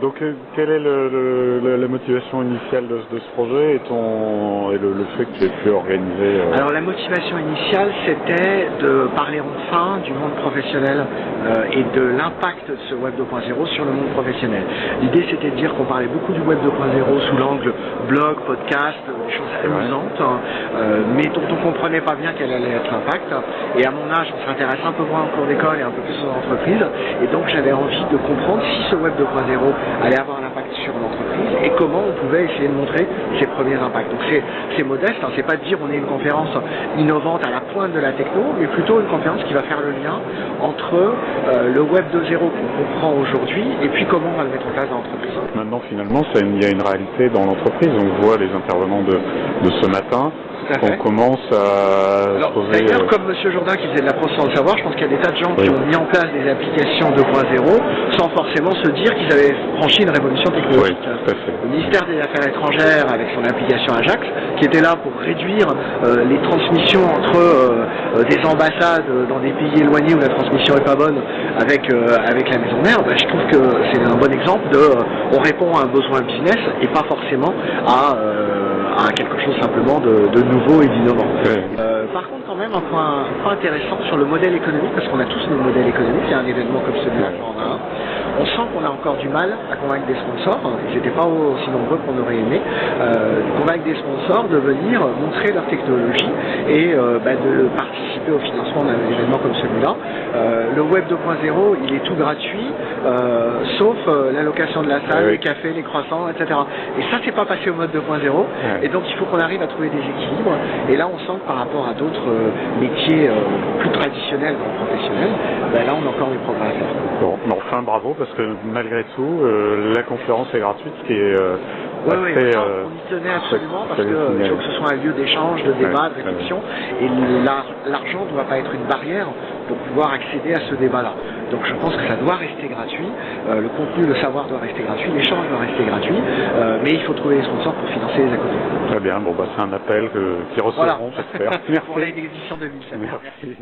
Donc, quelle est la motivation initiale de ce projet et le fait que tu aies pu organiser Alors la motivation initiale, c'était de parler enfin du monde professionnel et de l'impact de ce Web 2.0 sur le monde professionnel. L'idée, c'était de dire qu'on parlait beaucoup du Web 2.0 sous l'angle blog, podcast, des choses amusantes, mais dont on ne comprenait pas bien quel allait être l'impact. Et à mon âge, on s'intéresse un peu moins en cours d'école et un peu plus aux entreprises. Et donc j'avais envie de comprendre si ce Web 2.0 allait avoir un impact sur l'entreprise et comment on pouvait essayer de montrer ses premiers impacts. Donc c'est modeste, hein, c'est pas de dire on est une conférence innovante à la pointe de la techno, mais plutôt une conférence qui va faire le lien entre le Web 2.0 qu'on comprend aujourd'hui et puis comment on va le mettre en place dans l'entreprise. Maintenant, finalement, il y a une réalité dans l'entreprise. On voit les intervenants de ce matin. On commence à trouver... D'ailleurs, comme M. Jourdain qui faisait de la prose sans le savoir, je pense qu'il y a des tas de gens qui ont mis en place des applications 2.0 sans forcément se dire qu'ils avaient franchi une révolution technologique. Oui, tout à fait. Le ministère des Affaires étrangères, avec son application Ajax, qui était là pour réduire les transmissions entre des ambassades dans des pays éloignés où la transmission n'est pas bonne avec la maison mère, je trouve que c'est un bon exemple on répond à un besoin business et pas forcément à quelque chose simplement de nouveau et d'innovant. Par contre, quand même, un point intéressant sur le modèle économique, parce qu'on a tous nos modèles économiques, il y a un événement comme celui-là, on sent qu'on a encore du mal à convaincre des sponsors, ils n'étaient pas aussi nombreux qu'on aurait aimé, convaincre des sponsors de venir montrer leur technologie et de participer au financement d'un événement comme celui-là. Le Web 2.0, il est tout gratuit, sauf la location de la salle, les cafés, les croissants, etc. Et ça, c'est pas passé au mode 2.0, et donc il faut qu'on arrive à trouver des équilibres. Et là, on sent que par rapport à d'autres métiers plus traditionnels dans le professionnel, là, on a encore des progrès à faire. Bon, mais enfin, bravo, parce que malgré tout, la conférence est gratuite, ce qui est on y tenait absolument parce qu'il faut que ce soit un lieu d'échange, de débat, de réflexion, et l'argent ne doit pas être une barrière pour pouvoir accéder à ce débat-là. Donc je pense que ça doit rester gratuit, le contenu, le savoir doit rester gratuit, l'échange doit rester gratuit, mais il faut trouver des sponsors pour financer les à côté. Très bien, bon c'est un appel qui recevront, j'espère. Merci. Pour l'édition 2007. Merci.